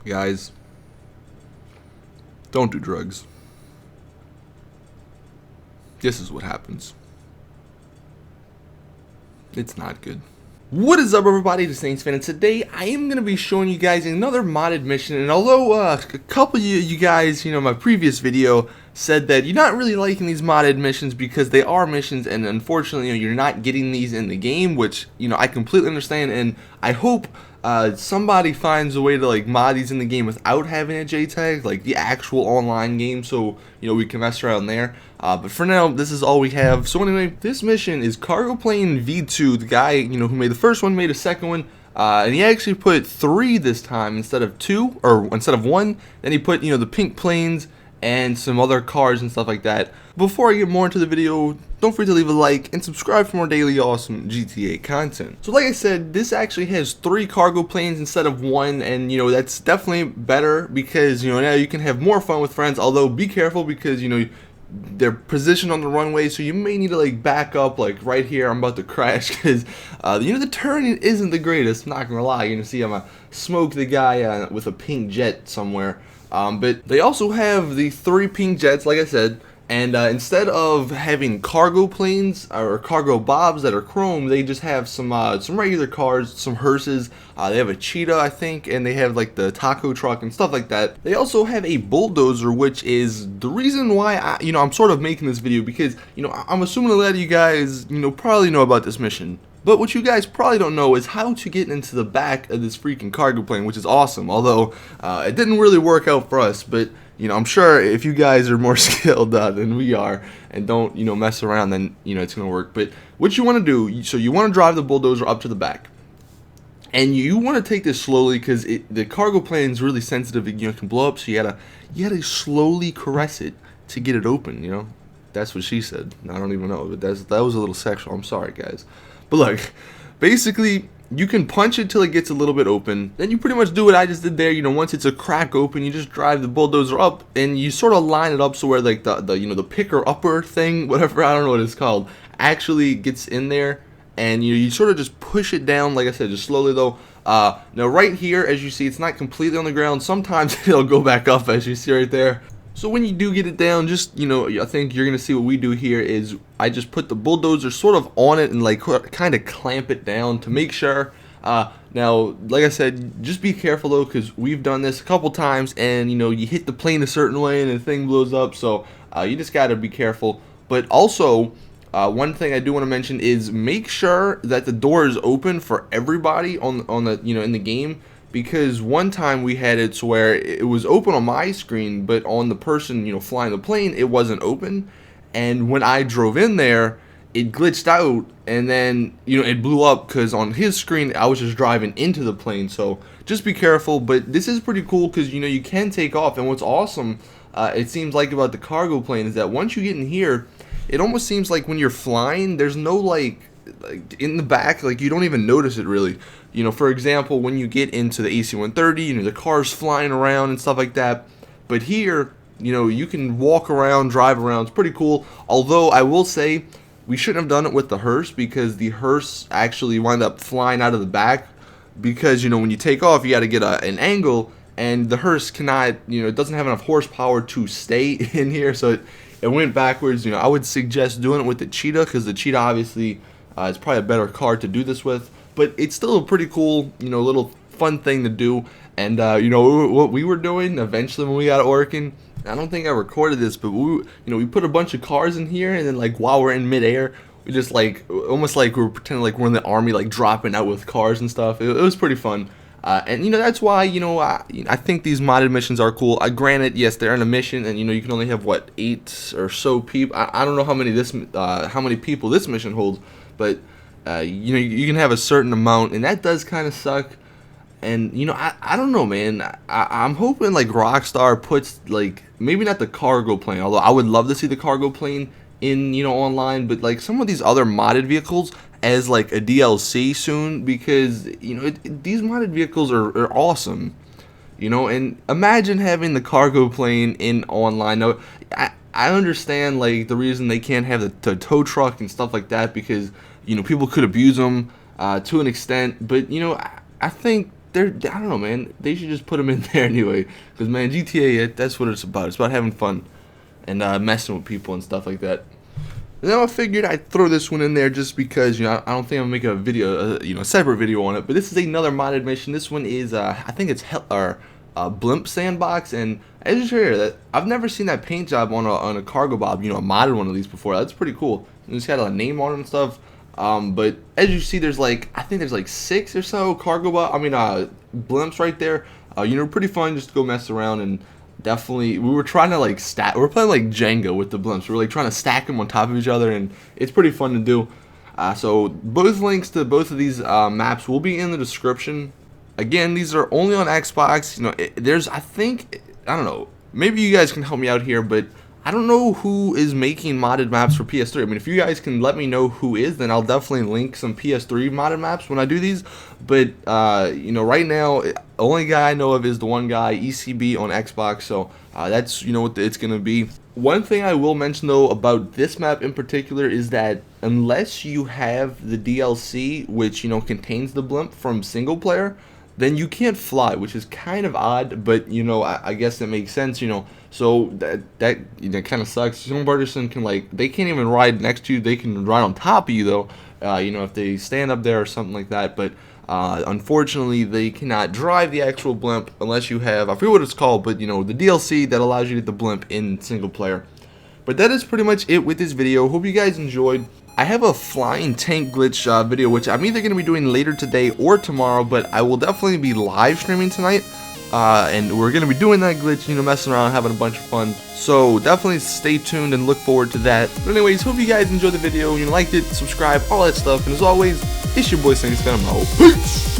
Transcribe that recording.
Guys, don't do drugs. This is what happens. It's not good. What is up, everybody? It's Saintsfan, and today I am going to be showing you guys another modded mission. And although a couple of you guys, my previous video said that you're not really liking these modded missions because they are missions, and unfortunately, you're not getting these in the game, which I completely understand, and I hope somebody finds a way to mod these in the game without having a JTAG, like the actual online game, so we can mess around there. But for now, this is all we have. So anyway, this mission is Cargo Plane V2. The guy who made the first one made a second one, and he actually put 3 this time instead of 2, or instead of 1. Then he put the pink planes and some other cars and stuff like that. Before I get more into the video, don't forget to leave a like and subscribe for more daily awesome GTA content. So like I said, this actually has 3 cargo planes instead of 1, and that's definitely better because now you can have more fun with friends. Although be careful because they're positioned on the runway, so you may need to back up. Like right here, I'm about to crash because the turning isn't the greatest. I'm not gonna lie. You're gonna see I'm gonna smoke the guy with a pink jet somewhere. But they also have the 3 pink jets, like I said, and instead of having cargo planes or cargo bobs that are chrome, they just have some regular cars, some hearses. They have a cheetah, I think, and they have like the taco truck and stuff like that. They also have a bulldozer, which is the reason why I'm sort of making this video, because I'm assuming a lot of you guys probably know about this mission. But what you guys probably don't know is how to get into the back of this freaking cargo plane, which is awesome. Although it didn't really work out for us, but I'm sure if you guys are more skilled than we are and don't mess around, then it's gonna work. But what you want to do, so you want to drive the bulldozer up to the back, and you want to take this slowly because the cargo plane is really sensitive. It can blow up, so you gotta slowly caress it to get it open. That's what she said. I don't even know, but that was a little sexual. I'm sorry, guys. But look, basically, you can punch it till it gets a little bit open. Then you pretty much do what I just did there. Once it's a crack open, you just drive the bulldozer up, and you sort of line it up so where like the picker upper thing, whatever, I don't know what it's called, actually gets in there, and you sort of just push it down. Like I said, just slowly though. Now right here, as you see, it's not completely on the ground. Sometimes it'll go back up, as you see right there. So when you do get it down, just, I think you're going to see what we do here is I just put the bulldozer sort of on it and kind of clamp it down to make sure. Now, like I said, just be careful though, because we've done this a couple times and, you hit the plane a certain way and the thing blows up. So you just got to be careful. But also, one thing I do want to mention is make sure that the door is open for everybody on the, in the game. Because one time we had it to where it was open on my screen, but on the person, flying the plane, it wasn't open. And when I drove in there, it glitched out, and then, it blew up because on his screen, I was just driving into the plane. So just be careful. But this is pretty cool because, you can take off. And what's awesome, it seems like about the cargo plane is that once you get in here, it almost seems like when you're flying, there's no like in the back, like you don't even notice it really. For example, when you get into the AC-130, the cars flying around and stuff like that. But here, you can walk around, drive around. It's pretty cool. Although I will say we shouldn't have done it with the hearse, because the hearse actually wound up flying out of the back. Because when you take off, you got to get an angle, and the hearse cannot, it doesn't have enough horsepower to stay in here, so it went backwards. I would suggest doing it with the cheetah, because the cheetah obviously is probably a better car to do this with. But it's still a pretty cool, little fun thing to do. And, what we were doing eventually when we got it working, I don't think I recorded this, but we put a bunch of cars in here, and then, while we're in midair, we just, almost like we were pretending like we're in the army, dropping out with cars and stuff. It was pretty fun. And, that's why, I think these modded missions are cool. Granted, yes, they're in a mission, and, you can only have, 8 or so people. I don't know how many people this mission holds, but you can have a certain amount, and that does kind of suck. And I don't know, man. I'm hoping Rockstar puts maybe not the cargo plane, although I would love to see the cargo plane in online, but some of these other modded vehicles as a DLC soon, because these modded vehicles are awesome. And imagine having the cargo plane in online. Now, I understand the reason they can't have the tow truck and stuff like that, because people could abuse them to an extent, but I think I don't know, man. They should just put them in there anyway. Because, man, GTA, that's what it's about. It's about having fun and messing with people and stuff like that. And then I figured I'd throw this one in there just because, you know, I don't think I'm making a video, you know, a separate video on it. But this is another modded mission. This one is, I think it's Blimp Sandbox. And as you hear that, I've never seen that paint job on a cargo bob, you know, a modded one of these before. That's pretty cool. And it's got a name on it and stuff. But as you see, there's like, I think there's like 6 or so blimps right there. You know, pretty fun just to go mess around. And definitely, we were trying to like we were playing like Jenga with the blimps. We were like trying to stack them on top of each other, and it's pretty fun to do. So both links to both of these maps will be in the description. Again, these are only on Xbox. You know, I don't know, maybe you guys can help me out here, but I don't know who is making modded maps for PS3. I mean, if you guys can let me know who is, then I'll definitely link some PS3 modded maps when I do these. But, you know, right now, the only guy I know of is the one guy, ECB, on Xbox. So, that's, you know, what it's going to be. One thing I will mention, though, about this map in particular is that unless you have the DLC, which, you know, contains the blimp from single player, then you can't fly, which is kind of odd, but, you know, I guess it makes sense, you know. So that you know, kind of sucks. Some person can, like, they can't even ride next to you. They can ride on top of you, though, you know, if they stand up there or something like that. But unfortunately, they cannot drive the actual blimp unless you have, I forget what it's called, but, you know, the DLC that allows you to get the blimp in single player. But that is pretty much it with this video. Hope you guys enjoyed. I have a flying tank glitch video, which I'm either going to be doing later today or tomorrow, but I will definitely be live streaming tonight. And we're going to be doing that glitch, you know, messing around, having a bunch of fun. So definitely stay tuned and look forward to that. But anyways, hope you guys enjoyed the video, you liked it, subscribe, all that stuff. And as always, it's your boy Saintsfan. I'm out. Peace!